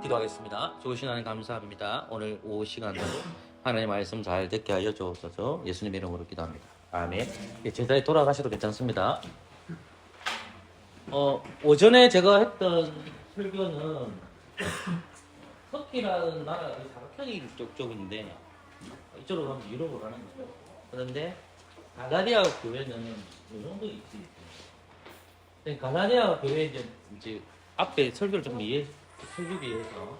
기도하겠습니다. 좋으신 하나님 감사합니다. 오늘 오후 시간도 하나님의 말씀 잘 듣게 하여 주옵소서. 예수님 이름으로 기도합니다. 아멘. 제자리 돌아가셔도 괜찮습니다. 오전에 제가 했던 설교는 터키라는 나라가 사각형이 쪽인데 이쪽으로 가면 유럽으로 가는 거죠. 그런데 갈라디아 교회는 이 정도 있지. 갈라디아 교회 이제 앞에 설교를 좀 설교기 위해서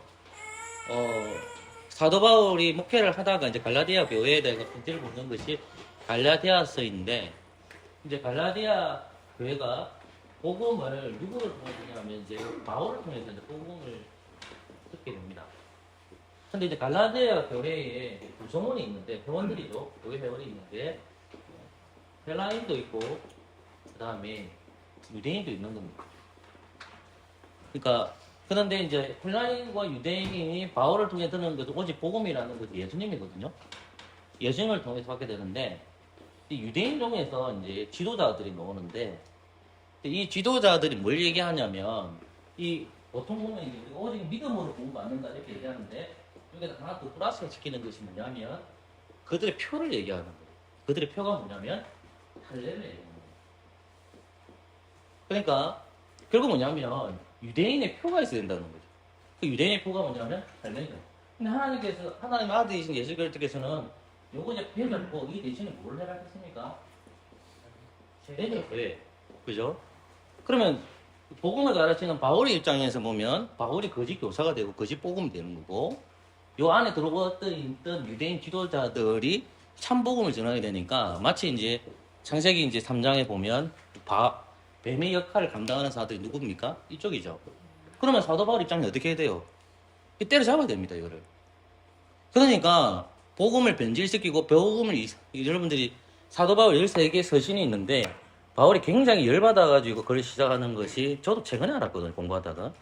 사도 바울이 목회를 하다가 이제 갈라디아 교회에 대해서 편지를 보낸 것이 갈라디아서인데, 이제 갈라디아 교회가 복음을 누구를 통해서냐면 이제 바울을 통해서 이제 복음을 듣게 됩니다. 근데 이제 갈라디아 교회에 구성원이 있는데, 회원들이죠. 교회 회원이 있는데 헬라인도 있고 그 다음에 유대인도 있는 겁니다. 그러니까 그런데 이제 헬라인과 유대인이 바울을 통해 듣는 것은 오직 복음이라는 것이 예수님이거든요. 예수님을 통해서 받게 되는데, 이 유대인 중에서 이제 지도자들이 나오는데, 이 지도자들이 뭘 얘기하냐면, 이 보통 보면 이제 오직 믿음으로 구원받는다 이렇게 얘기하는데, 여기다 하나 더 플러스 시키는 것이 뭐냐면 그들의 표를 얘기하는 거예요. 그들의 표가 뭐냐면 할례를 얘기하는 거예요. 그러니까 결국 뭐냐면 유대인의 표가 있어야 된다는 거죠. 그 유대인의 표가 뭐냐면 할례예요. 근데 하나님께서, 하나님의 아들이신 예수 그리스도께서는 요거 이제 배잡고 이 대신에 뭘 해라 했습니까? 세례죠. 왜? 그죠? 그러면 복음을 가르치는 바울의 입장에서 보면 바울이 거짓 교사가 되고 거짓 복음이 되는 거고, 요 안에 들어왔던 있던 유대인 지도자들이 참 복음을 전하게 되니까, 마치 이제 창세기 이제 3장에 보면 뱀의 역할을 감당하는 사람들이 누굽니까? 이쪽이죠. 그러면 사도 바울 입장이 어떻게 해야 돼요? 때려잡아야 됩니다, 이거를. 그러니까 복음을 변질시키고, 여러분들이 사도 바울 13개 서신이 있는데 바울이 굉장히 열받아가지고 글을 시작하는 것이, 저도 최근에 알았거든요, 공부하다가.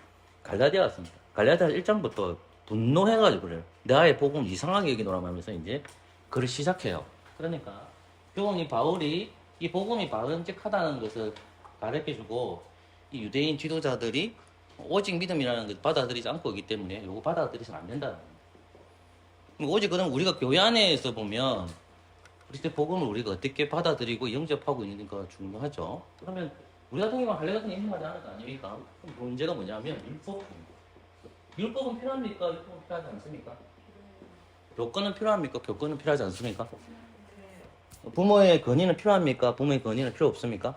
갈라디아였습니다. 갈라디아 1장부터 분노해가지고 그래요. 나의 복음을 이상하게 여기노라고 하면서 이제 글을 시작해요. 그러니까 교훈이 바울이 이 복음이 바른직하다는 것을 가르쳐주고, 이 유대인 지도자들이 오직 믿음이라는 것을 받아들이지 않고 있기 때문에 이거 받아들이서는 안 된다는 거예요. 오직 그럼 우리가 교회 안에서 보면 그리스도의 복음을 우리가 어떻게 받아들이고 영접하고 있는가 중요하죠. 그러면 우리 같은 경우는 할례 같은 게 인정하지 않을 거 아닙니까? 그럼 문제가 뭐냐면 율법입니다. 율법은 필요합니까? 율법은 필요하지 않습니까? 교권은 필요합니까? 교권은 필요하지 않습니까? 부모의 권위는 필요합니까? 부모의 권위는 필요 없습니까?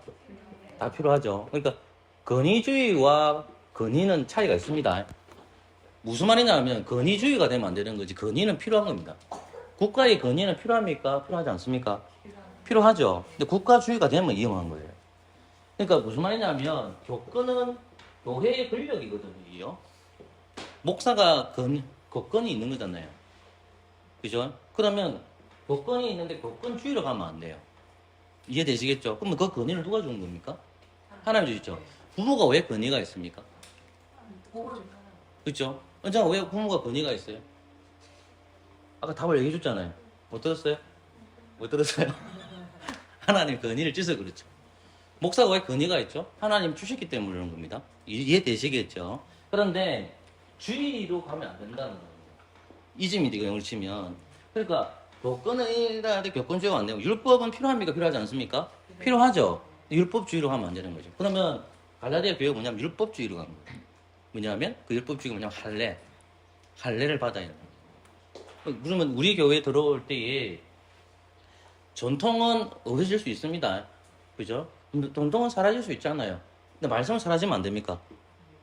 다 필요하죠. 그러니까 권위주의와 권위는 차이가 있습니다. 무슨 말이냐면 권위주의가 되면 안 되는 거지, 권위는 필요한 겁니다. 국가의 권위는 필요합니까? 필요하지 않습니까? 필요하죠. 근데 국가주의가 되면 위험한 거예요. 그러니까 무슨 말이냐면 교권은 교회의 권력이거든요. 목사가 교권이 있는 거잖아요. 그죠? 그러면 교권이 있는데 교권주의로 가면 안 돼요. 이해되시겠죠? 그러면 그 권위를 누가 주는 겁니까? 하나님 주시죠. 부모가 왜 권위가 있습니까? 그렇죠? 언제나 왜 부모가 권위가 있어요? 아까 답을 얘기해 줬잖아요. 못 들었어요? 못 들었어요? 하나님 권위를 주셔서 그렇죠. 목사가 왜 권위가 있죠? 하나님 주셨기 때문에 그런 겁니다. 이해되시겠죠? 그런데 주의로 가면 안 된다는 거예요. 이즘이 영을 치면. 그러니까 교권이라는데 교권주의가 안 되고, 율법은 필요합니까? 필요하지 않습니까? 필요하죠. 율법주의로 하면 안 되는 거죠. 그러면 갈라디아 교회가 뭐냐면 율법주의로 가는 거예요. 뭐냐면 그 율법주의가 뭐냐면 할례를 받아야 돼요. 그러면 우리 교회에 들어올 때에 전통은 없어질 수 있습니다. 그죠? 전통은 사라질 수 있잖아요. 근데 말씀은 사라지면 안 됩니까?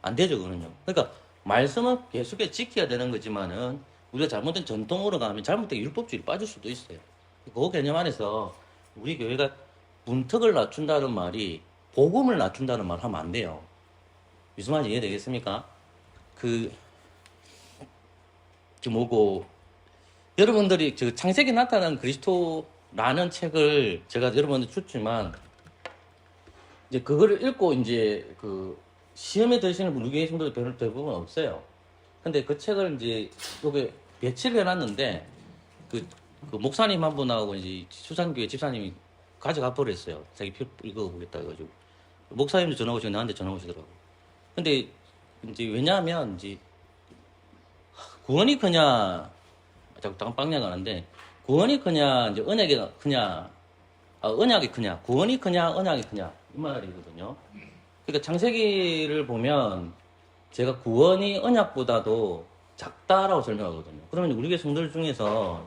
안 되죠, 그거는요. 그러니까 말씀은 계속해서 지켜야 되는 거지만은 우리가 잘못된 전통으로 가면 잘못된 율법주의로 빠질 수도 있어요. 그 개념 안에서 우리 교회가 문턱을 낮춘다는 말이 복음을 낮춘다는 말 하면 안 돼요. 무슨 말인지 이해되겠습니까? 뭐고, 여러분들이 창세기 나타난 그리스도라는 책을 제가 여러분들 줬지만, 이제 그거를 읽고 이제 시험에 드시는 분 우리 성도들 대부분 없어요. 근데 그 책을 이제 여기 배치를 해놨는데, 그 목사님 한 분하고 이제 수산교회 집사님이 가져가 버렸어요. 자기 표 읽어보겠다 해가지고. 목사님도 전화 오시고 나한테 전화 오시더라고. 근데 이제 왜냐하면 이제 구원이 크냐, 자꾸 빵냥 하는데, 구원이 크냐, 이제 언약이 크냐, 언약이 크냐, 구원이 크냐, 언약이 크냐, 이 말이거든요. 그러니까 창세기를 보면 제가 구원이 언약보다도 작다라고 설명하거든요. 그러면 우리 교회 성도들 중에서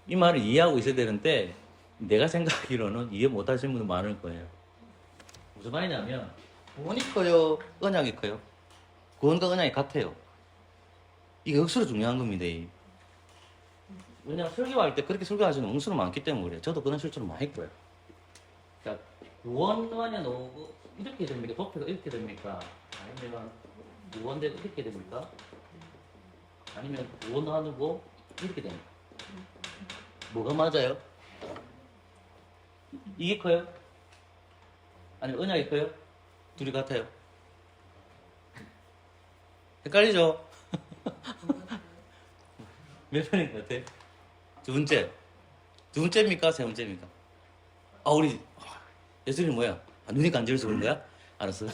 이 말을 이해하고 있어야 되는데, 내가 생각하기로는 이해 못 하시는 분들 많을 거예요. 무슨 말이냐면, 구원이 커요, 언약이 커요? 구원과 언약이 같아요. 이게 억수로 중요한 겁니다. 왜냐면 설교할 때 그렇게 설교하시는 억수로 많기 때문에 그래요. 저도 그런 실수를 많이 했고요. 그러니까 구원만이 나오고 이렇게 됩니까? 도표가 이렇게 됩니까? 아니면 구원대가 이렇게 됩니까? 아니면 구원하고 이렇게 됩니까? 뭐가 맞아요? 이게 커요? 아니면 언약이 커요? 둘이 같아요? 헷갈리죠? 몇 편인 것 같아? 두 번째. 두 번째입니까? 세 번째입니까? 우리 예술이 뭐야? 눈이 간지러서 그런 거야? 알았어.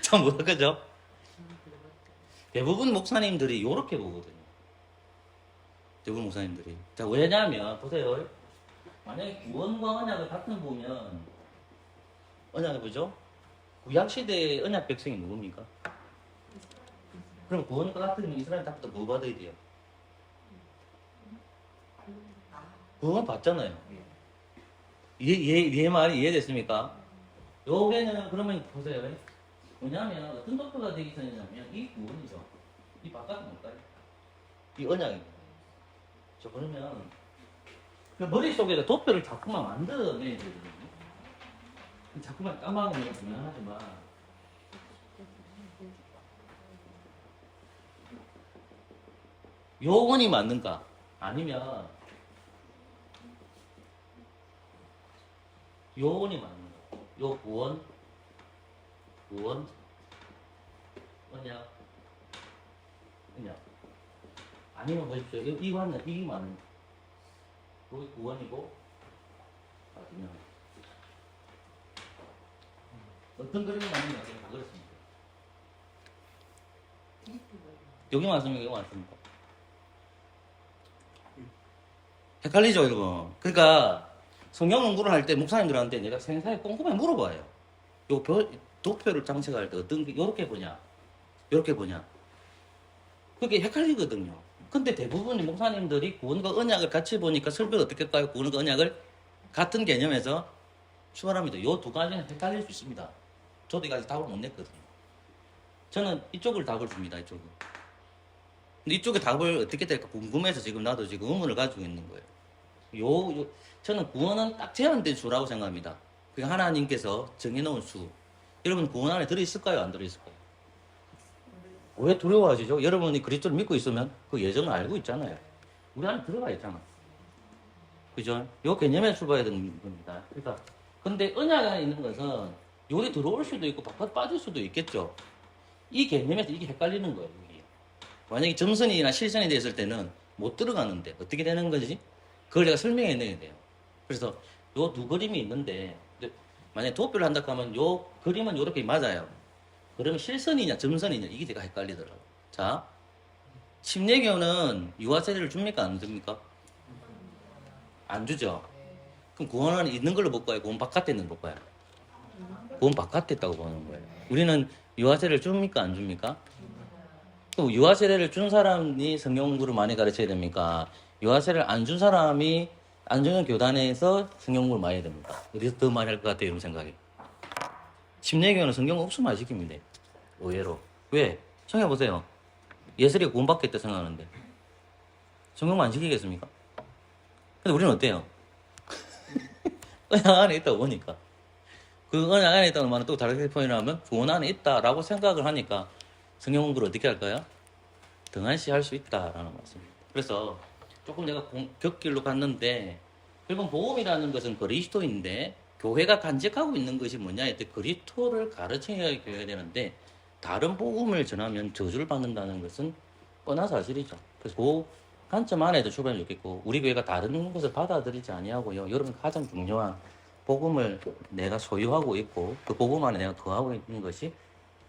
참 못하겠죠? 대부분 목사님들이 요렇게 보거든요. 대부분 목사님들이. 자, 왜냐면, 보세요. 만약에 구원과 언약을 같은 보면, 언약이 뭐죠? 구약시대의 언약 백성이 누굽니까? 그럼 구원과 같으면 이스라엘 답부터 뭐 받아야 돼요? 구원 받잖아요. 얘 말이 이해됐습니까? 요게는 그러면 보세요. 왜냐하면 어떤 도표가 되기 전이냐면 이 구원이죠. 이 바깥은 뭘까요? 이 언약입니다. 저 그러면 그 머릿속에다 도표를 자꾸만 만들어내야 되거든요. 자꾸만 까먹으면 중요하지만 요원이 맞는가? 아니면 요원이 맞는가? 요 구원, 언약. 아니면 보십시오. 이게 맞는. 여기 구원이고, 아니면 어떤 그림이 맞는가? 다 그렇습니다. 여기 맞습니까? 여기 맞습니까? 헷갈리죠, 이거. 그러니까 성경 공부를 할 때 목사님들한테 내가 생사에 꼼꼼히 물어봐요. 요 도표를 장식할 때 어떤 게 요렇게 보냐, 요렇게 보냐. 그게 헷갈리거든요. 근데 대부분의 목사님들이 구원과 언약을 같이 보니까 설교를 어떻게 할까요? 구원과 언약을 같은 개념에서 출발합니다. 요 두 가지는 헷갈릴 수 있습니다. 저도 이까지 답을 못 냈거든요. 저는 이쪽을 답을 줍니다. 이쪽을. 근데 이쪽에 답을 어떻게 될까 궁금해서 지금 나도 지금 의문을 가지고 있는 거예요. 저는 구원은 딱 제한된 수라고 생각합니다. 그게 하나님께서 정해놓은 수. 여러분 구원 안에 들어있을까요? 안 들어있을까요? 왜 두려워하시죠? 여러분이 그리스도를 믿고 있으면 그 예정을 알고 있잖아요. 우리 안에 들어가 있잖아. 그죠? 요 개념에 출발해야 되는 겁니다. 그러니까 근데 언약 안에 있는 것은 요리 들어올 수도 있고 바깥 빠질 수도 있겠죠. 이 개념에서 이게 헷갈리는 거예요. 이게. 만약에 점선이나 실선이 됐을 때는 못 들어가는데 어떻게 되는 거지? 그걸 내가 설명해내야 돼요. 그래서 요 두 그림이 있는데 만약에 도표를 한다고 하면 요 그림은 요렇게 맞아요. 그러면 실선이냐 점선이냐 이게 제가 헷갈리더라고요. 자, 침례교는 유아세례를 줍니까 안 줍니까? 안 주죠. 그럼 구원 안에 있는 걸로 볼까요? 구원 바깥에 있는 걸 볼까요? 구원 바깥에 있다고 보는 거예요. 우리는 유아세례를 줍니까 안 줍니까? 그럼 유아세례를 준 사람이 성경 공부를 많이 가르쳐야 됩니까? 유아세례를 안 준 사람이 안 주는 교단에서 성경 공부를 많이 해야 됩니까? 어디서 더 많이 할 것 같아요? 이런 생각이. 침례교는 성경 없으면 안 시킵니다. 의외로. 왜? 생각해보세요. 예술이 구원받겠다 생각하는데 성경 안 시키겠습니까? 근데 우리는 어때요? 언약 안에 있다고 보니까 그 언약 안에 있다는 말은 또 다르게 표현하면 구원 안에 있다라고 생각을 하니까 성경 공부를 어떻게 할까요? 등한시 할 수 있다라는 말씀입니다. 그래서 조금 내가 격길로 갔는데 결국 복음이라는 것은 그리스도인데 교회가 간직하고 있는 것이 뭐냐 했을 때 그리스도를 가르쳐야 되는데 다른 복음을 전하면 저주를 받는다는 것은 뻔한 사실이죠. 그래서 그 관점 안에도 출발이 좋겠고 우리 교회가 다른 것을 받아들이지 아니하고요. 여러분 가장 중요한 복음을 내가 소유하고 있고 그 복음 안에 내가 거하고 있는 것이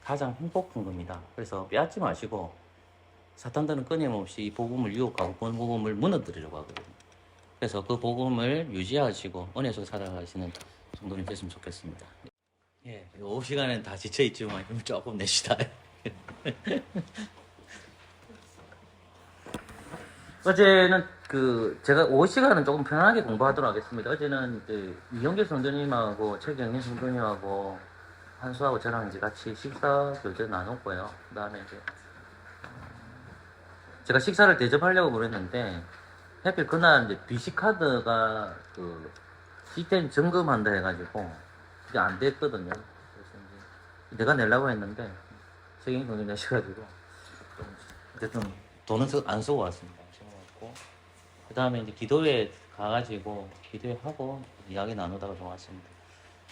가장 행복한 겁니다. 그래서 빼앗지 마시고 사탄들은 끊임없이 이 복음을 유혹하고 그 복음을 무너뜨리려고 하거든요. 그래서 그 복음을 유지하시고 은혜 속에 살아가시는 성도님 됐으면 좋겠습니다. 예, 오후 시간에는 다 지쳐있지만 힘을 조금 내시다. 어제는 제가 오후 시간은 조금 편하게 공부하도록 하겠습니다. 어제는 이영길 성도님하고 최경민 성도님하고 한수하고 저랑 이제 같이 식사 교제 나눴고요. 그 다음에 이제 제가 식사를 대접하려고 그랬는데 하필 그날 이제 BC카드가 시스템 점검한다 해가지고 그게 안 됐거든요. 그래서 이제 내가 내려고 했는데 책임 돈을 내셔가지고 어쨌든 돈은 안 쓰고 왔습니다. 그 다음에 이제 기도회 가가지고 기도회 하고 이야기 나누다가 좀 왔습니다.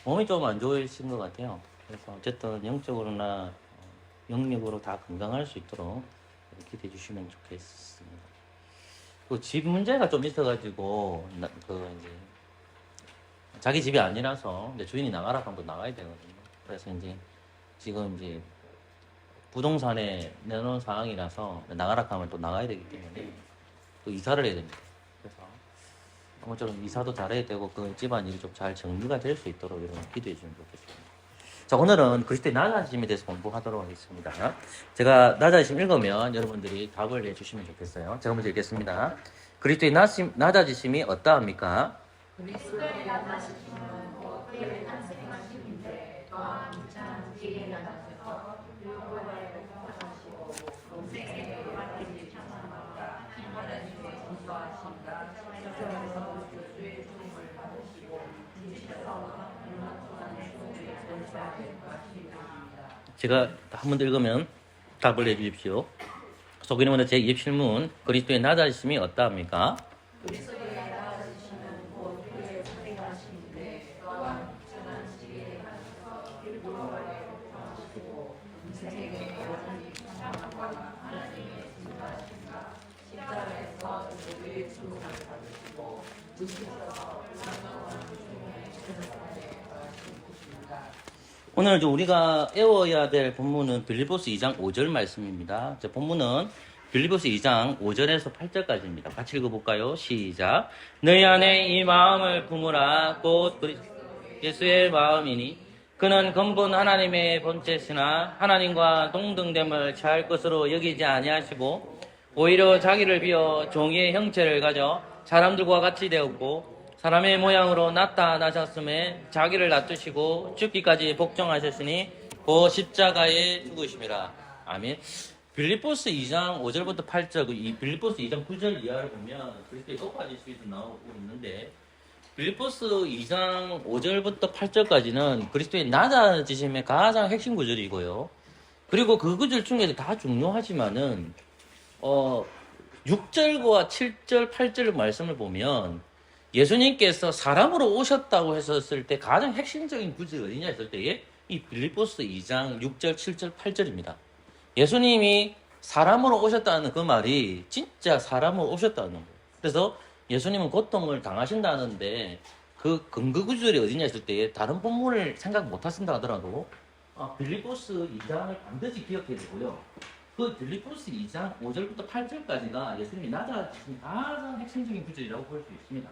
몸이 좀 안 좋으신 것 같아요. 그래서 어쨌든 영적으로나 영력으로 다 건강할 수 있도록 기도해 주시면 좋겠습니다. 그 집 문제가 좀 있어가지고 이제 자기 집이 아니라서 이제 주인이 나가라 하면 또 나가야 되거든요. 그래서 이제 지금 이제 부동산에 내놓은 상황이라서 나가라 하면 또 나가야 되기 때문에 또 이사를 해야 됩니다. 그래서 아무쪼록 이사도 잘해야 되고 그 집안일이 좀 잘 정리가 될 수 있도록 여러분 기도해 주시면 좋겠습니다. 자, 오늘은 그리스도의 낮아짐에 대해서 공부하도록 하겠습니다. 제가 낮아짐 읽으면 여러분들이 답을 해주시면 좋겠어요. 제가 먼저 읽겠습니다. 그리스도의 낮아지심이 어떠합니까? 그리스도의 낮아지심은 곧 그의 탄생하심인데 또한 귀찮은 지혜에 낮아져서 율법에 복종하시고 공생에 받으실 찬양과 하나님의 전도하신다. 천국에서 교수의 주님을 받으시고 지시서 제가 한 번 더 읽으면 답을 해주십시오. 소개님은 제 2질문 그리스도의 낮아지심이 어떠합니까? 그리스도의 낮아지심은 곧 그의 탄생하심인데 또한 귀찮은 지혜에 낮아서 율법에 복종하시고 공생에 받으실 찬양과 하나님의 전도하신다. 십자가에서 교수의 주님을 받으시고 지시서 오늘 우리가 외워야 될 본문은 빌립보서 2장 5절 말씀입니다. 본문은 빌립보서 2장 5절에서 8절까지입니다. 같이 읽어볼까요? 시작. 너희 안에 이 마음을 품으라 곧 예수의 마음이니 그는 근본 하나님의 본체시나 하나님과 동등됨을 취할 것으로 여기지 아니하시고 오히려 자기를 비워 종의 형체를 가져 사람들과 같이 되었고 사람의 모양으로 나타나셨음에 자기를 낮추시고 죽기까지 복종하셨으니 그 십자가에 죽으심이라. 아멘. 빌립보스 2장 5절부터 8절, 이 빌립보스 2장 9절 이하를 보면 그리스도의 높아지심에서 나오고 있는데 빌립보스 2장 5절부터 8절까지는 그리스도의 낮아지심의 가장 핵심 구절이고요. 그리고 그 구절 중에도 다 중요하지만은 6절과 7절, 8절 말씀을 보면 예수님께서 사람으로 오셨다고 했었을 때 가장 핵심적인 구절이 어디냐 했을 때에 이 빌립보스 2장 6절, 7절, 8절입니다. 예수님이 사람으로 오셨다는 그 말이 진짜 사람으로 오셨다는 거예요. 그래서 예수님은 고통을 당하신다는데 그 근거 구절이 어디냐 했을 때에 다른 본문을 생각 못 하신다 하더라도 빌립보스 2장을 반드시 기억해야 되고요. 그 빌립보스 2장 5절부터 8절까지가 예수님이 낮아지신 가장 핵심적인 구절이라고 볼 수 있습니다.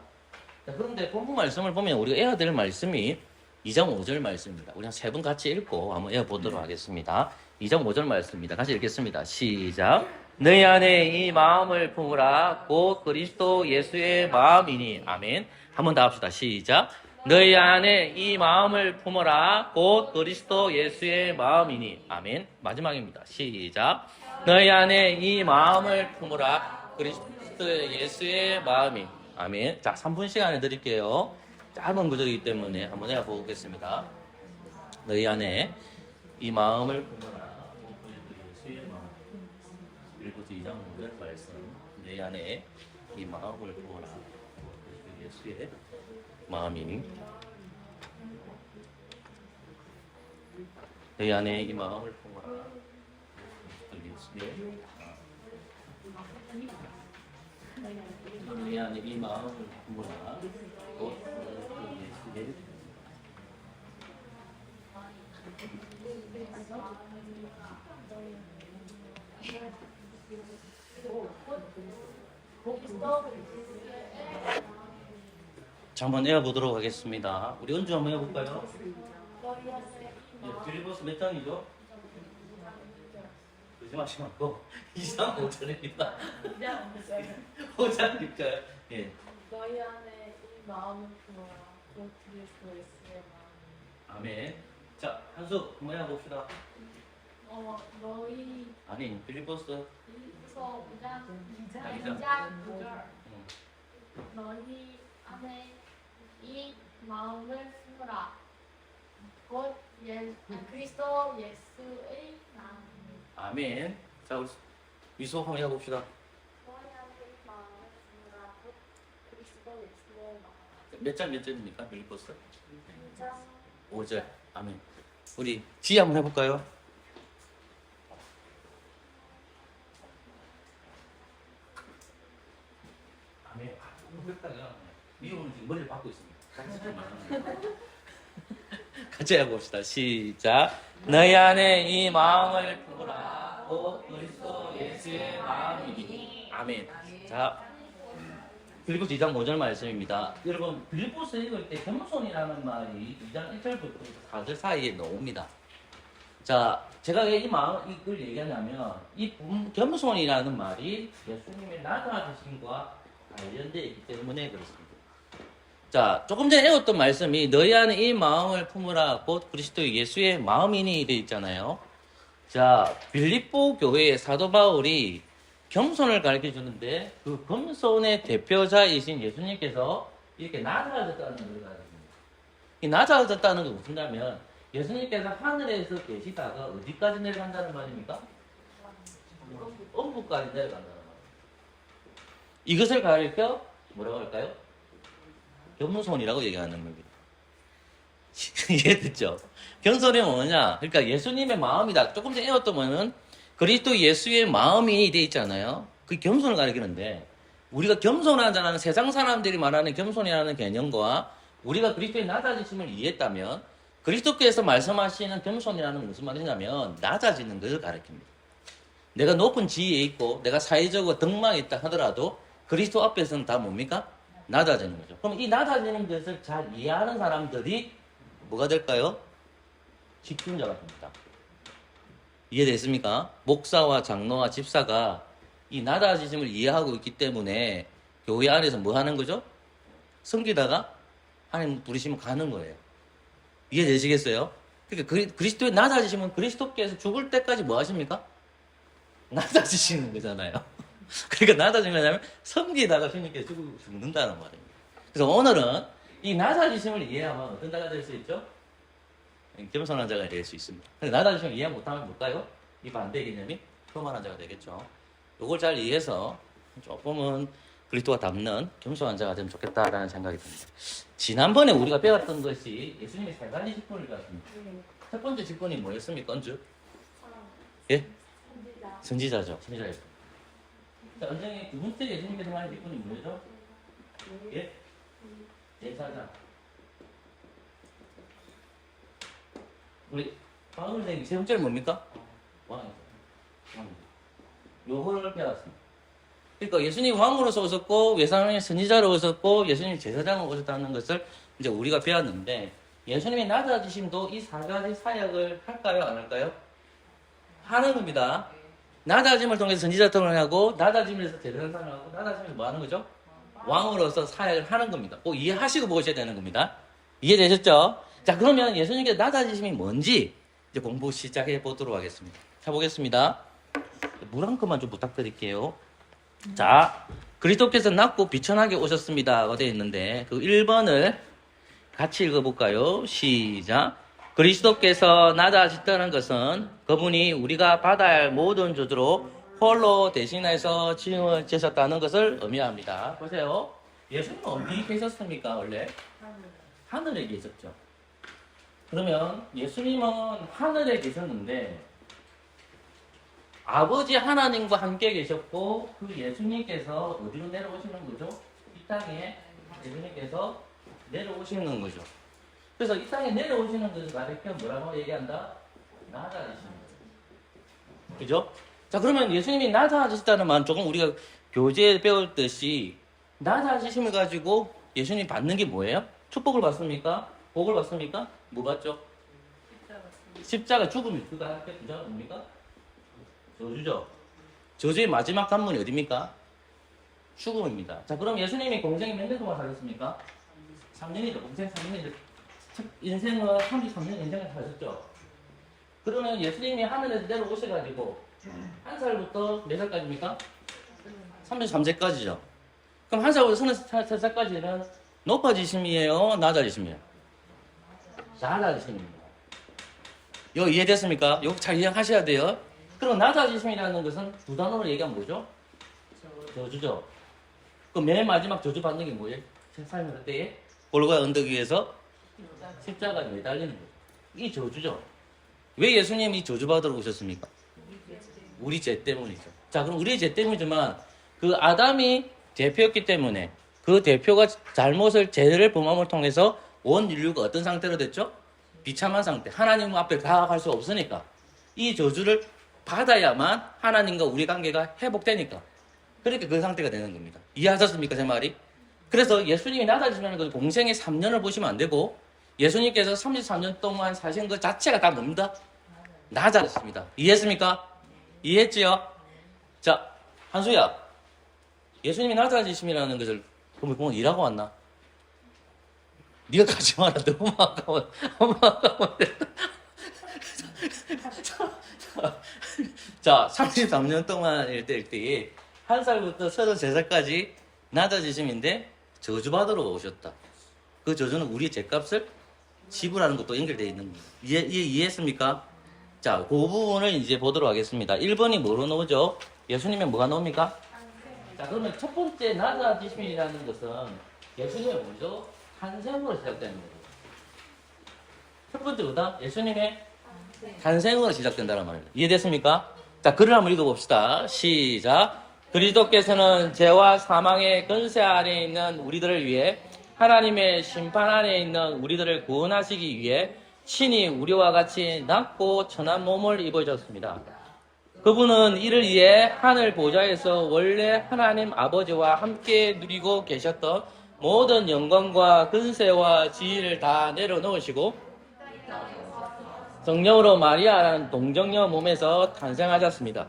자, 그런데 본문 말씀을 보면 우리가 해야 될 말씀이 2장 5절 말씀입니다. 우리 한 세 번 같이 읽고 한번 읽어보도록 하겠습니다. 2장 5절 말씀입니다. 같이 읽겠습니다. 시작. 너희 안에 이 마음을 품으라 곧 그리스도 예수의 마음이니. 아멘. 한 번 더 합시다. 시작. 너희 안에 이 마음을 품어라 곧 그리스도 예수의 마음이니. 아멘. 마지막입니다. 시작. 너희 안에 이 마음을 품으라 그리스도 예수의 마음이. 아멘. 자, 3분 시간을 드릴게요. 짧은 구절이기 때문에 한번 해보겠습니다. 너희 안에 이 마음을 품어라 그리스도 예수의 마음. 빌립보서 2장 5절 말씀. 너희 안에 이 마음을 품어라 그리스도 예수의 마음이니. 너희 안에 이 마음을 품어라 그리스도 예수의 너희 안에 이 마음을 품어라 곧 예수의 자, 한번 외워보도록 하겠습니다. 우리 은주 한번 해볼까요? 빌리버스 몇 장이죠? 그러지 마시고 2장 5절입니다. 5장 6절. 예. 너희 안에 이 마음을 품어라. 곧 그리스도 예수의 마음. 아멘. 자, 한수 한번 해봅시다. 너희 아니, 빌리버스. 일서 2장 이장. 9절. 응. 너희 안에 이 마음을 품으라. 곧 그리스도 예수의 마음. 아멘. 자, 우리 위소 한번 해봅시다. 너희 안에 이 마음을 품으라. 곧 그리스도 예수의 마음. 몇 절입니까? 빌리버스? 2장 5절. 아멘. 우리 지 한번 해볼까요? 아멘. 미호는 지금 머리를 박고 있습니다. 같이 해봅시다. 시작. 너희 안에 이 마음을 품으라. 곧 그리스도 예수의 마음이니. 아멘. 자, 빌립보서 2장 5절 말씀입니다. 여러분, 빌립보서 읽을 때 겸손이라는 말이 2장 1절부터 4절 사이에 나옵니다. 자, 제가 왜 이걸 얘기하냐면, 이 겸손이라는 말이 예수님의 낮아지심과 관련되어 있기 때문에 그렇습니다. 자, 조금 전에 외웠던 말씀이 너희 안에 이 마음을 품으라 곧 그리스도 예수의 마음이니 되어 있잖아요. 자, 빌립보 교회의 사도 바울이 겸손을 가르쳐 주는데 그 겸손의 대표자이신 예수님께서 이렇게 낮아졌다는 걸 가르칩니다. 이 낮아졌다는 게 무슨냐면 예수님께서 하늘에서 계시다가 어디까지 내려간다는 말입니까? 엄부까지 내려간다는 말입니다. 이것을 가르쳐 뭐라고 할까요? 겸손이라고 얘기하는 겁니다. 이해됐죠? 겸손이 뭐냐? 그러니까 예수님의 마음이다. 조금 전에 외웠더만은 그리스도 예수의 마음이 돼 있잖아요. 그 겸손을 가리키는데 우리가 겸손하다는 세상 사람들이 말하는 겸손이라는 개념과 우리가 그리스도의 낮아지심을 이해했다면 그리스도께서 말씀하시는 겸손이라는 건 무슨 말이냐면 낮아지는 것을 가리킵니다. 내가 높은 지위에 있고 내가 사회적으로 덕망에 있다 하더라도 그리스도 앞에서는 다 뭡니까? 낮아지는 거죠. 그럼 이 낮아지는 것을 잘 이해하는 사람들이 뭐가 될까요? 직분자가 됩니다. 이해됐습니까? 목사와 장로와 집사가 이 낮아지심을 이해하고 있기 때문에 교회 안에서 뭐 하는 거죠? 섬기다가 하나님 부르시면 가는 거예요. 이해되시겠어요? 그러니까 그리스도의 낮아지심은 그리스도께서 죽을 때까지 뭐 하십니까? 낮아지시는 거잖아요. 그러니까 낮아지면 뭐냐면 섬기다가 주님께서 죽는다는 말입니다. 그래서 오늘은 이 낮아지심을 이해하면 어떤 자가 될 수 있죠? 겸손한 자가 될 수 있습니다. 근데 낮아지심을 이해 못하면 뭘까요? 이 반대 개념이 교만한 자가 되겠죠. 이걸 잘 이해해서 조금은 그리스도가 닮는 겸손한 자가 되면 좋겠다라는 생각이 듭니다. 지난번에 우리가 배웠던 것이 예수님이 세 가지 직분을 가졌습니다. 첫 번째 직분이 뭐였습니까? 언주? 예? 선지자죠. 선지자였습니다. 자, 언정의 두 번째 예수님께서 말한 직분이 뭐죠? 예? 제사장. 우리 바울 선생님 세 번째는 뭡니까? 왕이죠. 요거를 배웠습니다. 그러니까 예수님 왕으로서 오셨고 예수님이 선지자로 오셨고 예수님이 제사장으로 오셨다는 것을 이제 우리가 배웠는데 예수님의 낮아지심도 이 세 가지 사역을 할까요? 안 할까요? 하는 겁니다. 낮아짐을 통해서 선지자통을 하고 낮아짐에서 제사장을 하고 낮아짐에서 뭐 하는 거죠? 왕으로서 사역을 하는 겁니다. 꼭 이해하시고 보셔야 되는 겁니다. 이해되셨죠? 자, 그러면 예수님께 낮아지심이 뭔지 이제 공부 시작해 보도록 하겠습니다. 해보겠습니다. 물 한 컵만 좀 부탁드릴게요. 자, 그리스도께서 낮고 비천하게 오셨습니다. 되어 있는데 그 1번을 같이 읽어볼까요? 시작. 그리스도께서 낮아지셨다는 것은 그분이 우리가 받아야 할 모든 저주로 홀로 대신해서 짐을 지셨다는 것을 의미합니다. 보세요. 예수님은 어디 계셨습니까? 원래? 하늘에 계셨죠. 그러면 예수님은 하늘에 계셨는데 아버지 하나님과 함께 계셨고 그 예수님께서 어디로 내려오시는 거죠? 이 땅에 예수님께서 내려오시는 거죠. 그래서 이 땅에 내려오시는 것을 가르쳐 뭐라고 얘기한다? 낮아지시는 거죠. 그죠? 자, 그러면 예수님이 낮아지셨다는 말은 조금 우리가 교재에 배웠듯이 낮아지심을 가지고 예수님이 받는 게 뭐예요? 축복을 받습니까? 복을 받습니까? 뭐 받죠? 십자가 죽음이 그가 할때 부자가 뭡니까? 저주죠. 저주의 마지막 단문이 어디입니까? 죽음입니다. 자, 그럼 예수님이 공생이 몇 년 동안 사셨습니까? 3년이죠. 공생 3년이죠. 인생은 33년 인생을 사셨죠. 그러면 예수님이 하늘에서 내려오셔가지고 한 살부터 몇 살까지입니까? 33세까지죠. 그럼 한 살부터 33살까지는 높아지심이에요? 낮아지심이에요? 낮아지심입니다. 이거 이해됐습니까? 이거 잘 이해하셔야 돼요. 그럼 낮아지심이라는 것은 두 단어로 얘기하면 뭐죠? 저주죠. 그럼 맨 마지막 저주 받는 게 뭐예요? 삶의 때에 골고아 언덕 위에서 십자가에 매달리는 거죠. 이 저주죠. 왜 예수님이 저주받으러 오셨습니까? 우리 죄 때문이죠. 자, 그럼 우리 죄 때문이지만 그 아담이 대표였기 때문에 그 대표가 잘못을 죄를 범함을 통해서 온 인류가 어떤 상태로 됐죠? 비참한 상태. 하나님 앞에 다가갈 수 없으니까 이 저주를 받아야만 하나님과 우리 관계가 회복되니까 그렇게 그 상태가 되는 겁니다. 이해하셨습니까? 제 말이? 그래서 예수님이 낮아지면 그 공생의 3년을 보시면 안 되고 예수님께서 33년 동안 사신 것 자체가 다 뭡니다? 낮아졌습니다. 이해했습니까? 이해했지요? 자, 한수야. 예수님이 낮아지심이라는 것을 보면 일하고 왔나? 네가 가지 마라. 너무 아까워. 너무 아까워. 자, 33년 동안일 때에 한 살부터 33살까지 낮아지심인데 저주받으러 오셨다. 그 저주는 우리의 죄값을 지불하는 것도 연결되어 있는 겁니다. 이해했습니까? 자, 그 부분을 이제 보도록 하겠습니다. 1번이 뭐로 나오죠? 예수님의 뭐가 나옵니까? 자, 그러면 첫 번째 낮아지심이라는 것은 예수님의 먼저 탄생으로 시작되는 거예요. 첫 번째보다 예수님의 탄생으로 시작된다는 말입니다. 이해됐습니까? 자, 글을 한번 읽어봅시다. 시작. 그리스도께서는 죄와 사망의 권세 아래 있는 우리들을 위해 하나님의 심판 아래 있는 우리들을 구원하시기 위해 친히 우리와 같이 낮고 천한 몸을 입으셨습니다. 그분은 이를 위해 하늘 보좌에서 원래 하나님 아버지와 함께 누리고 계셨던 모든 영광과 근세와 지위를 다 내려놓으시고 성령으로 마리아라는 동정녀 몸에서 탄생하셨습니다.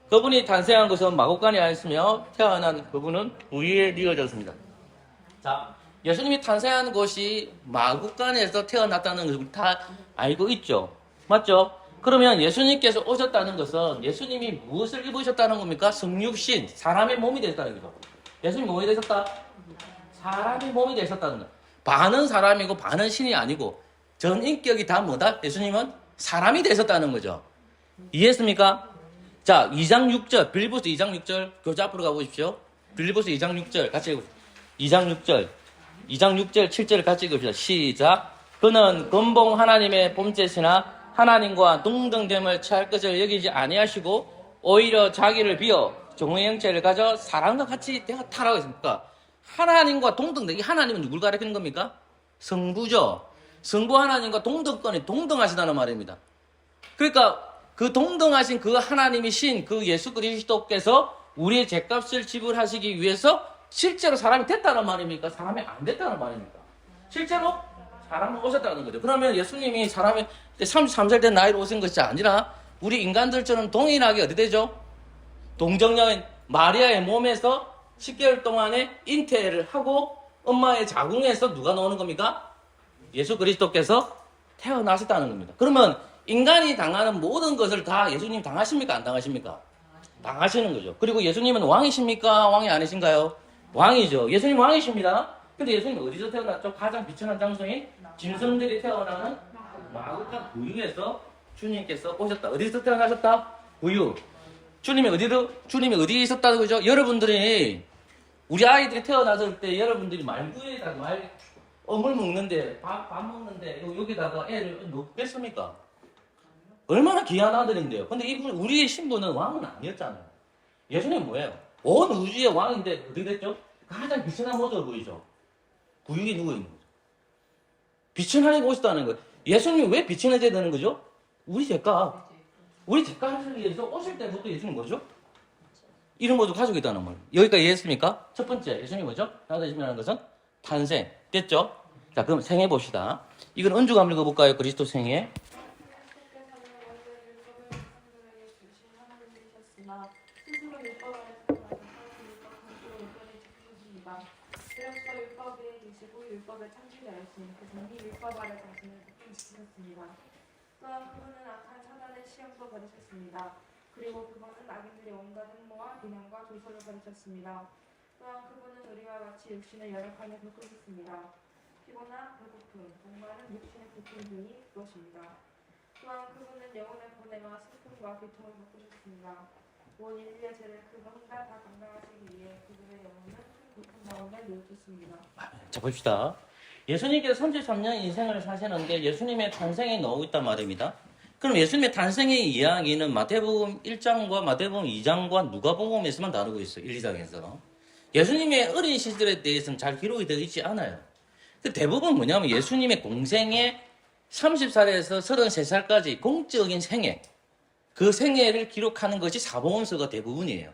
그분이 탄생한 것은 마국간이 아니었으며 태어난 그분은 부위에 이어졌습니다. 자, 예수님이 탄생한 곳이 마국간에서 태어났다는 것을 다 알고 있죠. 맞죠? 그러면 예수님께서 오셨다는 것은 예수님이 무엇을 입으셨다는 겁니까? 성육신, 사람의 몸이 되셨다는 거죠. 예수님이 몸이 되셨다? 사람의 몸이 되셨다는 거예요. 반은 사람이고 반은 신이 아니고 전 인격이 다 뭐다? 예수님은 사람이 되셨다는 거죠. 이해했습니까? 자, 2장 6절, 빌립보서 2장 6절 교재 앞으로 가보십시오. 빌립보서 2장 6절 같이 읽어보십시오. 2장 6절 7절을 같이 읽읍시다. 시작. 그는 근본 하나님의 본체시나 하나님과 동등됨을 취할 것을 여기지 아니하시고 오히려 자기를 비어 종의 형체를 가져 사람과 같이 타라고 했습니까? 하나님과 동등됨. 이 하나님은 누굴 가리키는 겁니까? 성부죠. 성부 하나님과 동등권이 동등하시다는 말입니다. 그러니까 그 동등하신 그 하나님이 신 그 예수 그리스도께서 우리의 죄값을 지불하시기 위해서 실제로 사람이 됐다는 말입니까? 사람이 안 됐다는 말입니까? 실제로 사람은 오셨다는 거죠. 그러면 예수님이 사람이 33살 된 나이로 오신 것이 아니라 우리 인간들처럼 동일하게 어디 되죠? 동정녀인 마리아의 몸에서 10개월 동안에 잉태를 하고 엄마의 자궁에서 누가 나오는 겁니까? 예수 그리스도께서 태어나셨다는 겁니다. 그러면 인간이 당하는 모든 것을 다 예수님 당하십니까? 안 당하십니까? 당하시는 거죠. 그리고 예수님은 왕이십니까? 왕이 아니신가요? 왕이죠. 예수님 왕이십니다. 근데 예수님 어디서 태어났죠? 가장 비천한 장소인 짐승들이 태어나는 마국간 구유에서 주님께서 오셨다. 어디서 태어나셨다? 구유. 주님이 어디에 있었다는 거죠? 여러분들이 우리 아이들이 태어났을 때 여러분들이 말구에다가 어물 먹는데 밥 먹는데 여기다가 애를 넣겠습니까? 얼마나 귀한 아들인데요. 근데 이분 우리의 신부는 왕은 아니었잖아요. 예수님은 뭐예요? 온 우주의 왕인데 어떻게 됐죠? 가장 비천한 모습을 보이죠. 구육이 누구 있는 거죠? 비천하게 오셨다는 거예요. 예수님이 왜 비천해져야 되는 거죠? 우리 죄값. 우리 뒷가를 위해서 오실 때부터 예수님 뭐죠? 이런 것도 가지고 있다는 말. 여기까지 이해했습니까? 첫 번째, 예수님이 뭐죠? 나타나시는 것은 탄생. 됐죠? 자, 그럼 생애 봅시다. 이건 은주가 한번 읽어볼까요? 그리스도 생애. 스스로 율법 아래서 나는 율법 강조로 율법을 지키셨습니다. 그래서 율법에 계시고 율법을 창조하였으니 그는 이 율법 아래 당신을 굳게 지키셨습니다. 또한 그분은 악한 사단의 시험도 받으셨습니다. 그리고 그분은 악인들의 온갖 음모와 비난과 조소를 받으셨습니다. 또한 그분은 우리와 같이 육신의 열악함을 겪으셨습니다. 피곤한 배고픔, 목마른 육신의 고통 등이 그것입니다. 또한 그분은 영혼의 고뇌와 슬픔과 비통을 겪으셨습니다. 온 인류의 죄를 그가 혼자 다 감당하시기 위해 그분의 영혼은 큰 고통 가운데 놓여졌습니다. 자, 봅시다. 예수님께서 33년 인생을 사시는데 예수님의 탄생이 나오고 있단 말입니다. 그럼 예수님의 탄생의 이야기는 마태복음 1장과 마태복음 2장과 누가복음에서만 다루고 있어요. 1, 2장에서. 예수님의 어린 시절에 대해서는 잘 기록이 되어 있지 않아요. 대부분 뭐냐면 예수님의 공생의 30살에서 33살까지 공적인 생애, 그 생애를 기록하는 것이 사복음서가 대부분이에요.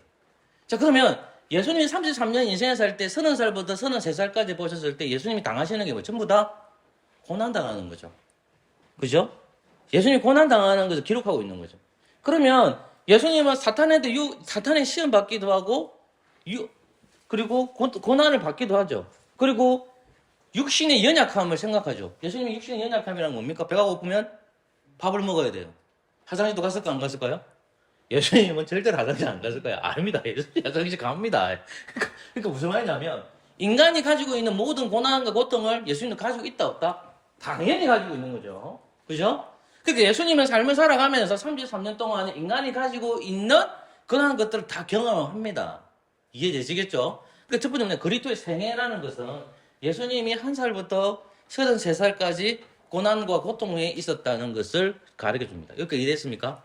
자, 그러면 예수님이 33년 인생을 살 때 30살부터 33살까지 보셨을 때 예수님이 당하시는 게 뭐? 전부 다 고난당하는 거죠. 그죠? 예수님이 고난당하는 것을 기록하고 있는 거죠. 그러면 예수님은 사탄의 시험 받기도 하고, 그리고 고난을 받기도 하죠. 그리고 육신의 연약함을 생각하죠. 예수님이 육신의 연약함이란 뭡니까? 배가 고프면 밥을 먹어야 돼요. 화장실도 갔을까 안 갔을까요? 예수님은 절대로 화장실 안 갔을 거예요. 아닙니다. 예수님 화장실 갑니다. 그러니까 무슨 말이냐면 인간이 가지고 있는 모든 고난과 고통을 예수님은 가지고 있다 없다? 당연히 가지고 있는 거죠. 그죠? 그러니까 예수님은 삶을 살아가면서 33년 동안 인간이 가지고 있는 그러한 것들을 다 경험합니다. 이해되시겠죠? 그러니까 첫 번째 그리스도의 생애라는 것은 예수님이 1살부터 33살까지 고난과 고통에 있었다는 것을 가르쳐 줍니다. 여기까지 이해됐습니까?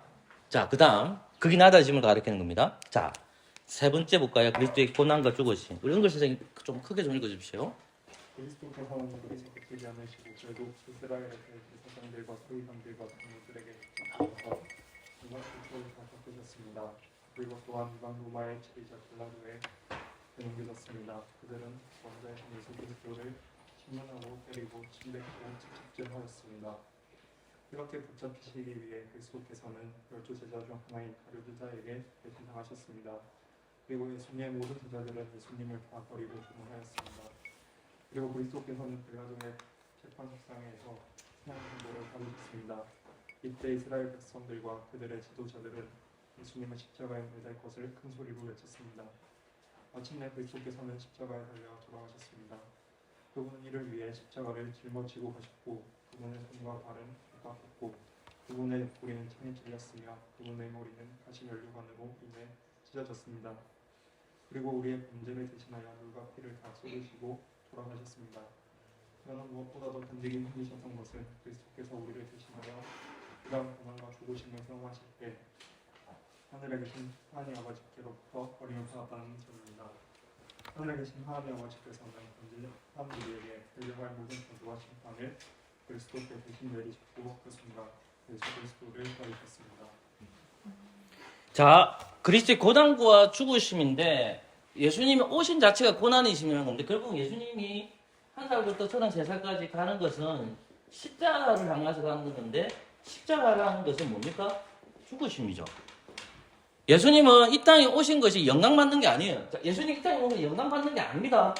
자, 그 다음 극이 낮아짐을 가르치는 겁니다. 자, 세 번째 볼까요? 그리스도의 고난과 죽으심. 우리 은글 선생님 좀 크게 좀 읽어주십시오. 그리스도께서는 우리 적극되지 않으시고 결국 이스라엘의 제사장들과 서기관들과 장로들에게 잡혀서 정말 고통을 다 겪으셨습니다. 그리고 또한 이방 로마의 지리자 빌라도에 넘겨졌습니다. 그들은 원자의 예수 그리스도를 신문하고 때리고 침뱉고 직접하였습니다. 그렇게 붙잡히시기 위해 그리스도께서는 12제자 중 하나인 가룟유다에게 배신당하셨습니다. 그리고 예수님의 모든 제자들은 예수님을 다 버리고 도망하였습니다. 그리고 그리스도께서는 빌라도의 재판석상에서 사형 선고를 받으셨습니다. 이때 이스라엘 백성들과 그들의 지도자들은 예수님을 십자가에 매달 것을 큰 소리로 외쳤습니다. 마침내 그리스도께서는 십자가에 달려 돌아가셨습니다. 그분은 이를 위해 십자가를 짊어지고 가셨고 그분의 손과 발은 깎았고 그분의 머리는 창에 찔렸으며 그분의 머리는 가시 면류관으로 인해 찢어졌습니다. 그리고 우리의 범죄를 대신하여 물과 피를 다 쏟으시고 돌아가셨습니다. 그러나 무엇보다도 견디기 힘드셨던 것은 그리스도께서 우리를 대신하여 그다음 고난과 죽으심을 경험하실 때 하늘에 계신 하나님 아버지께로부터 버림을 받았다는 점입니다. 하늘에 계신 하나님 아버지께서는 범죄한 우리에게 들려갈 모든 저주와 심판을 그리스도께 대신 내리셨고 그 순간 예수 그리스도를 버리셨습니다. 자, 그리스도의 고난과 죽으심인데 예수님이 오신 자체가 고난이시면 건데 결국 예수님이 1살부터 33살까지 가는 것은 십자가를 향해서 가는 건데 십자가라는 것은 뭡니까? 죽으심이죠. 예수님은 이 땅에 오신 것이 영광받는 게 아니에요. 자, 예수님 이 땅에 오신 영광받는 게 아닙니다.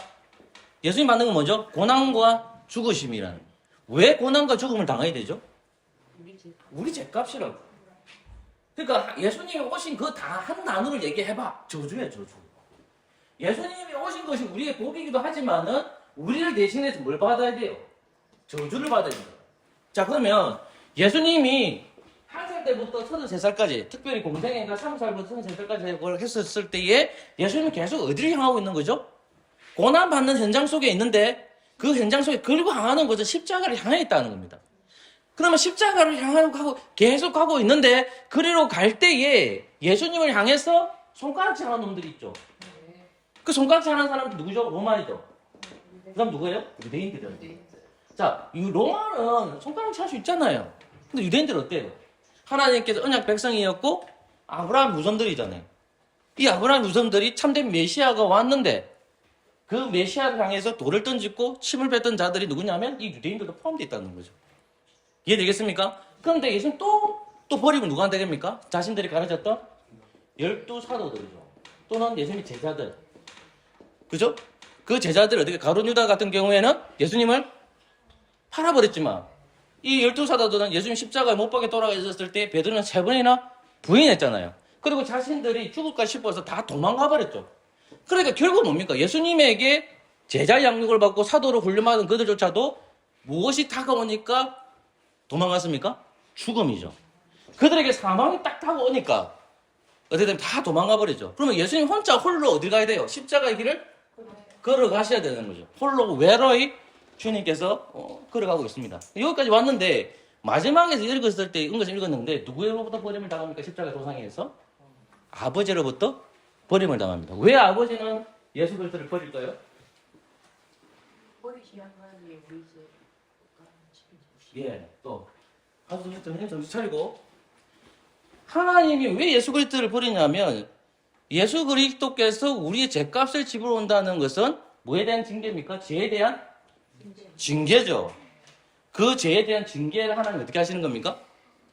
예수님 받는 건 뭐죠? 고난과 죽으심이라는. 왜 고난과 죽음을 당해야 되죠? 우리 죄값이라고. 그러니까 예수님이 오신 그 다 한 나누를 얘기해봐. 저주예요, 저주. 예수님이 오신 것이 우리의 복이기도 하지만은 우리를 대신해서 뭘 받아야 돼요? 저주를 받아야 돼요. 자, 그러면 예수님이 1살 때부터 33살까지, 특별히 공생애가 3살부터 33살까지 했었을 때에 예수님은 계속 어디를 향하고 있는 거죠? 고난받는 현장 속에 있는데 그 현장 속에 끌고 향하는 것은 십자가를 향해 있다는 겁니다. 그러면 십자가를 향하고 계속 가고 있는데 그리로 갈 때에 예수님을 향해서 손가락질 하는 놈들이 있죠. 그 손가락질 하는 사람은 누구죠? 로마이죠. 그 다음 누구예요? 유대인들이요. 자, 이 로마는 손가락질 할 수 있잖아요. 근데 유대인들 어때요? 하나님께서 언약 백성이었고 아브라함 후손들이잖아요. 이 아브라함 후손들이 참된 메시아가 왔는데 그 메시아를 향해서 돌을 던지고 침을 뱉던 자들이 누구냐면 이 유대인들도 포함되어 있다는 거죠. 이해되겠습니까? 그런데 예수님 또 버리면 누구한테 됩니까? 자신들이 가르쳤던 12사도들이죠. 또는 예수님의 제자들. 그죠? 그 제자들 어떻게 가룟 유다 같은 경우에는 예수님을 팔아버렸지만 이 12사도들은 예수님 십자가에 못 박혀 돌아가셨을 때 베드로는 3번이나 부인했잖아요. 그리고 자신들이 죽을까 싶어서 다 도망가 버렸죠. 그러니까 결국 뭡니까? 예수님에게 제자 양육을 받고 사도로 훈련받은 그들조차도 무엇이 다가오니까 도망갔습니까? 죽음이죠. 그들에게 사망이 딱 다가오니까 어떻게 되면 다 도망가 버리죠. 그러면 예수님 혼자 홀로 어디 가야 돼요? 십자가의 길을 걸어가셔야 되는 거죠. 홀로 외로이 주님께서 걸어가고 있습니다. 여기까지 왔는데 마지막에서 읽었을 때 은것을 읽었는데 누구로부터 버림을 당합니까? 십자가 도상에서 아버지로부터 버림을 당합니다. 왜 아버지는 예수 그리스도를 버릴까요? 버리시는 하나님의 우리 예, 또 정신 차리고 하나님이 왜 예수 그리스도를 버리냐면 예수 그리스도께서 우리의 죄값을 지불 온다는 것은 뭐에 대한 징계입니까? 죄에 대한 징계죠. 그 죄에 대한 징계를 하나님 어떻게 하시는 겁니까?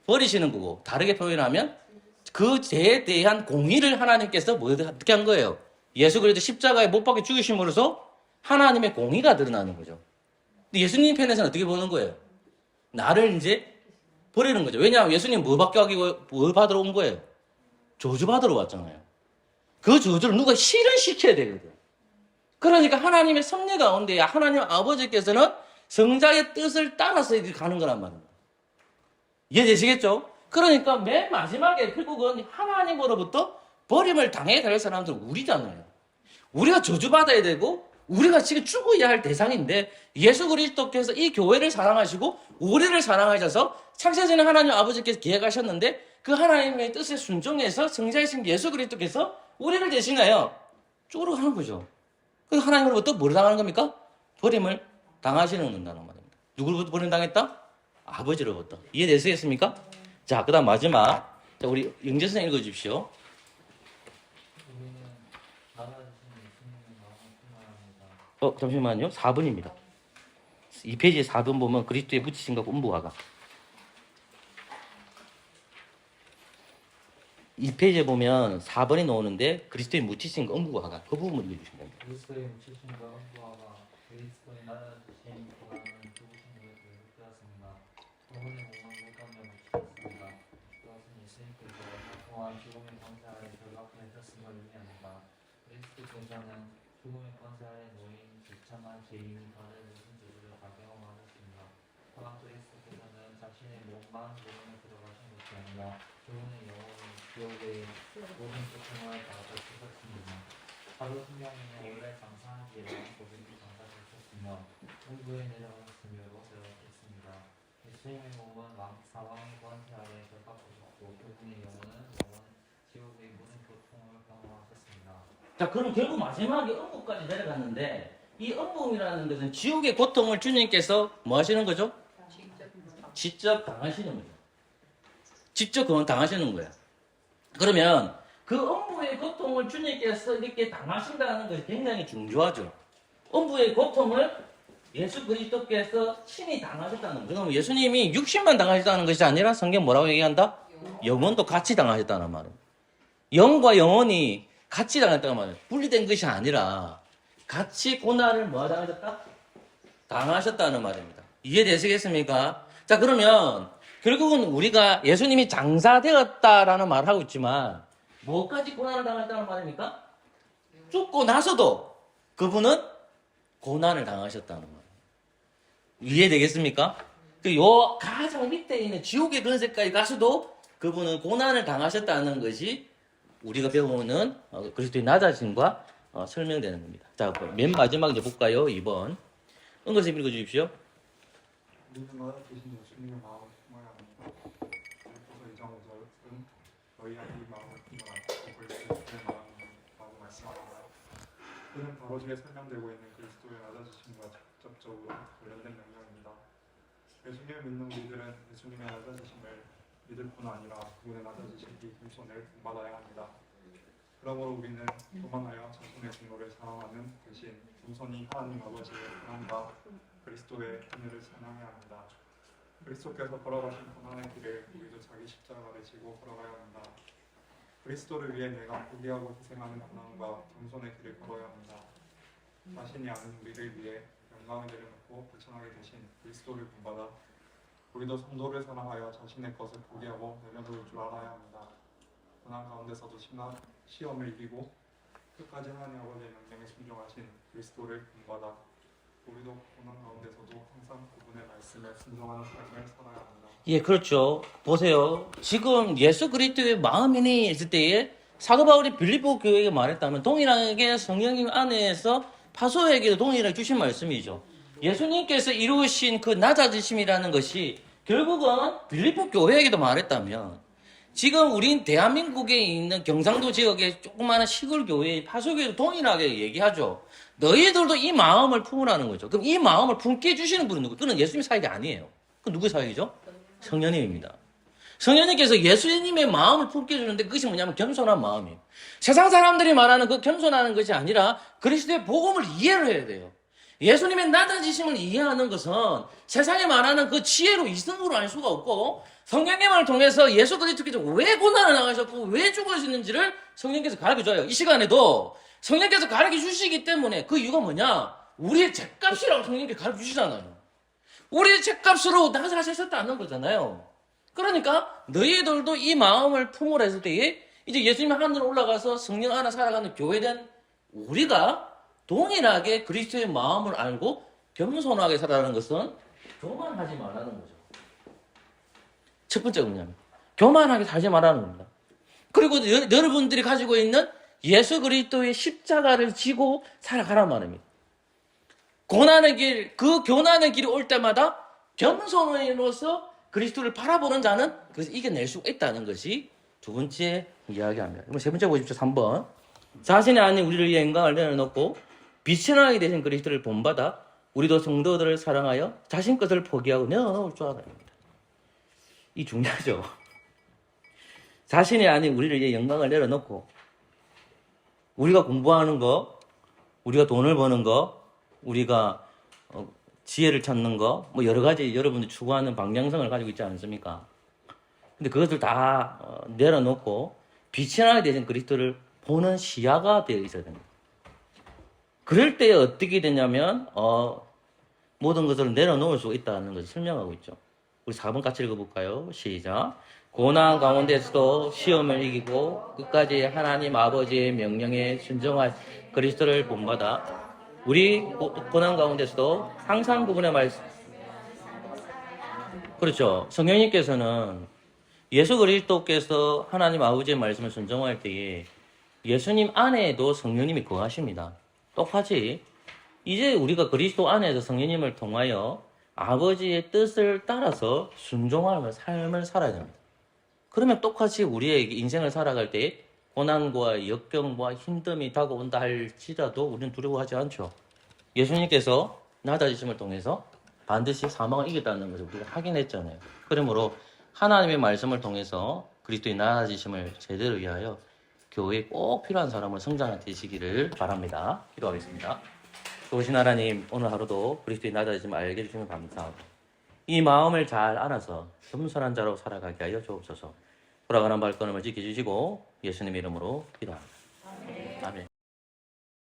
버리시는 거고 다르게 표현하면 그 죄에 대한 공의를 하나님께서 어떻게 한 거예요? 예수 그리스도 십자가에 못 박혀 죽으심으로써 하나님의 공의가 드러나는 거죠. 근데 예수님 편에서는 어떻게 보는 거예요? 나를 이제 버리는 거죠. 왜냐하면 예수님 뭐 받으러 온 거예요? 저주 받으러 왔잖아요. 그 저주를 누가 실현시켜야 되거든. 그러니까 하나님의 섭리 가운데 하나님 아버지께서는 성자의 뜻을 따라서 가는 거란 말입니다. 이해되시겠죠? 그러니까 맨 마지막에 결국은 하나님으로부터 버림을 당해야 될 사람들은 우리잖아요. 우리가 저주받아야 되고 우리가 지금 죽어야 할 대상인데 예수 그리스도께서 이 교회를 사랑하시고 우리를 사랑하셔서 창세전에 하나님 아버지께서 계획하셨는데 그 하나님의 뜻에 순종해서 성자이신 예수 그리스도께서 우리를 대신하여 쪼그러 가는 거죠. 그래서 하나님으로부터 뭐를 당하는 겁니까? 버림을 당하시는 건다는 말입니다. 누구로부터 버림 당했다? 아버지로부터. 이해되시겠습니까? 자, 그 다음 마지막. 자, 우리 영재 선생 읽어주십시오. 우리는 나라주신 예수님의 마음을 충만합니다. 잠시만요. 4번입니다. 이 페이지에 4번 보면 그리스도의 붙이심과 음부화가. 이 페이지에 보면 4번이 나오는데 그리스도의 묻히심과 음부화가 그 부분을 읽어주시면 됩니다. 그리스도의 묻히심과 음부화가 그리스도의 나라주신 고난은 죽으심으로 대속되었습니다. 그분의 몸은 못감에 묻히셨습니다. 그것은 예수님께서 또한 죽음의 권세 아래 결박하셨음을 의미합니다. 그리스도께서는 죽음의 권세 아래 놓인 비참한 죄인이 받을 모든 죄를 다 경험하셨습니다. 또한 그리스도께서는 자신의 몸만 죽음에 들어가신 것이 아니라 죽음의 영혼이 지옥의 모든 고통을 다 받으셨습니다. 바로 성경에는 원래 장사하기에는 고생이 장사되셨으며 음부에 내려가셨으며로 되어있습니다. 예수님의 몸은 사망의 권세 아래 결박하셨고 그분의 영혼은 지옥의 모든 고통을 경험하셨습니다. 자, 그럼 결국 마지막에 음부까지 내려갔는데 이 음부이라는 것은 지옥의 고통을 주님께서 뭐 하시는 거죠? 직접 당하시는 거죠. 직접 그건 당하시는 거예요. 그러면 그 음부의 고통을 주님께서 이렇게 당하신다는 것이 굉장히 중요하죠. 음부의 고통을 예수 그리스도께서 친히 당하셨다는 거죠. 그럼 예수님이 육신만 당하셨다는 것이 아니라 성경 뭐라고 얘기한다? 영혼도 같이 당하셨다는 말이에요. 영과 영혼이 같이 당했다는 말이에요. 분리된 것이 아니라 같이 고난을 뭐 당하셨다? 당하셨다는 말입니다. 이해되시겠습니까? 자, 그러면 결국은 우리가 예수님이 장사되었다라는 말을 하고 있지만 뭐까지 고난을 당했다는 말입니까? 죽고 나서도 그분은 고난을 당하셨다는 말이에요. 이해되겠습니까? 요 가장 밑에 있는 지옥의 근세까지 가서도 그분은 고난을 당하셨다는 것이 우리가 배우는 그리스도의 낮아짐과 설명되는 겁니다. 자, 맨 마지막 이제 볼까요? 2번. 은거쌤 읽어주십시오. 우리는 나라주신 예수님의 마음을 충만합니다. 그리스도 2장 5절은 너희가 이 마음을 충만하고 그리스도의 마음을 말씀합니다. 이는 바로 뒤에 설명되고 있는 그리스도의 낮아지심과 직접적으로 관련된 명령입니다. 예수님을 믿는 우리들은 예수님의 낮아지심을 믿을 뿐 아니라 그분의 낮아지시기 겸손을 본받아야 합니다. 그러므로 우리는 도망하여 자신의 분노를 사랑하는 대신 겸손히 하나님 아버지의 고난과 그리스도의 은혜를 찬양해야 합니다. 그리스도께서 걸어가신 고난의 길을 우리도 자기 십자가를 지고 걸어가야 합니다. 그리스도를 위해 내가 포기하고 희생하는 고난과 겸손의 길을 걸어야 합니다. 자신이 아는 우리를 위해 영광을 내려놓고 불천하게 되신 그리스도를 본받아 우리도 성도를 사랑하여 자신의 것을 포기하고 내려놓을 줄 알아야 합니다. 고난 가운데서도 시험을 이기고 끝까지 하나님 아버지의 명령에 순종하신 그리스도를 본받아 우리도 고난 가운데서도 항상 그분의 말씀에 순종하는 삶을 살아야 합니다. 예, 그렇죠. 보세요. 지금 예수 그리스도의 마음이 있을 때에 사도 바울이 빌립보 교회에게 말했다면 동일하게 성령님 안에서 파소에게도 동일하게 주신 말씀이죠. 예수님께서 이루신 그 낮아지심이라는 것이 결국은 빌립보 교회에게도 말했다면 지금 우린 대한민국에 있는 경상도 지역의 조그마한 시골 교회, 파소교회도 동일하게 얘기하죠. 너희들도 이 마음을 품으라는 거죠. 그럼 이 마음을 품게 해주시는 분은 누구? 그는 예수님 사역이 아니에요. 그 누구 사역이죠? 성령님입니다. 성령님께서 예수님의 마음을 품게 해주는데 그것이 뭐냐면 겸손한 마음이에요. 세상 사람들이 말하는 그 겸손하는 것이 아니라 그리스도의 복음을 이해를 해야 돼요. 예수님의 낮아지심을 이해하는 것은 세상에 말하는 그 지혜로 이성으로 알 수가 없고 성령님을 통해서 예수 그리스도께서 왜 고난을 당하셨고 왜 죽으셨는지를 성령께서 가르쳐줘요. 이 시간에도 성령께서 가르쳐주시기 때문에 그 이유가 뭐냐? 우리의 죗값이라고 성령께서 가르쳐주시잖아요. 우리의 죗값으로 나사하셨다는 거잖아요. 그러니까 너희들도 이 마음을 품으라 했을 때에 이제 예수님이 하늘로 올라가서 성령 하나 살아가는 교회된 우리가 동일하게 그리스도의 마음을 알고 겸손하게 살아가는 것은 교만하지 말라는 거죠. 첫 번째가 뭐냐면 교만하게 살지 말라는 겁니다. 그리고 여러분들이 가지고 있는 예수 그리스도의 십자가를 지고 살아가란 말입니다. 고난의 길, 그 교난의 길이 올 때마다 겸손으로서 그리스도를 바라보는 자는 그것을 이겨낼 수 있다는 것이 두 번째 이야기합니다. 그럼 세 번째 보십시오. 3번. 자신이 아닌 우리를 위해 영광을 내려놓고 비천하게 되신 그리스도를 본받아 우리도 성도들을 사랑하여 자신 것을 포기하고 내어놓을 줄 알아야 합니다. 이 중요하죠. 자신이 아닌 우리를 위해 영광을 내려놓고 우리가 공부하는 거, 우리가 돈을 버는 거, 우리가 지혜를 찾는 거, 뭐 여러 가지 여러분들이 추구하는 방향성을 가지고 있지 않습니까? 근데 그것을 다 내려놓고 비천하게 되신 그리스도를 보는 시야가 되어 있어야 됩니다. 그럴 때 어떻게 되냐면 모든 것을 내려놓을 수 있다는 것을 설명하고 있죠. 우리 4번 같이 읽어볼까요? 시작. 고난 가운데서도 시험을 이기고 끝까지 하나님 아버지의 명령에 순종할 그리스도를 본받아 우리 고난 가운데서도 항상 그분의 말씀, 그렇죠. 성령님께서는 예수 그리스도께서 하나님 아버지의 말씀을 순종할 때에 예수님 안에도 성령님이 거하십니다. 똑같이 이제 우리가 그리스도 안에서 성령님을 통하여 아버지의 뜻을 따라서 순종하며 삶을 살아야 됩니다. 그러면 똑같이 우리의 인생을 살아갈 때 고난과 역경과 힘듦이 다가온다 할지라도 우리는 두려워하지 않죠. 예수님께서 낮아지심을 통해서 반드시 사망을 이겼다는 것을 우리가 확인했잖아요. 그러므로 하나님의 말씀을 통해서 그리스도의 낮아지심을 제대로 위하여 교회에 꼭 필요한 사람으로 성장되시기를 바랍니다. 기도하겠습니다. 좋으신 하나님, 오늘 하루도 그리스도의 낮아지심을 알게 해주시면 감사하고 이 마음을 잘 알아서 겸손한 자로 살아가게 하여 주옵소서. 돌아가는 발걸음을 지켜주시고 예수님의 이름으로 기도합니다.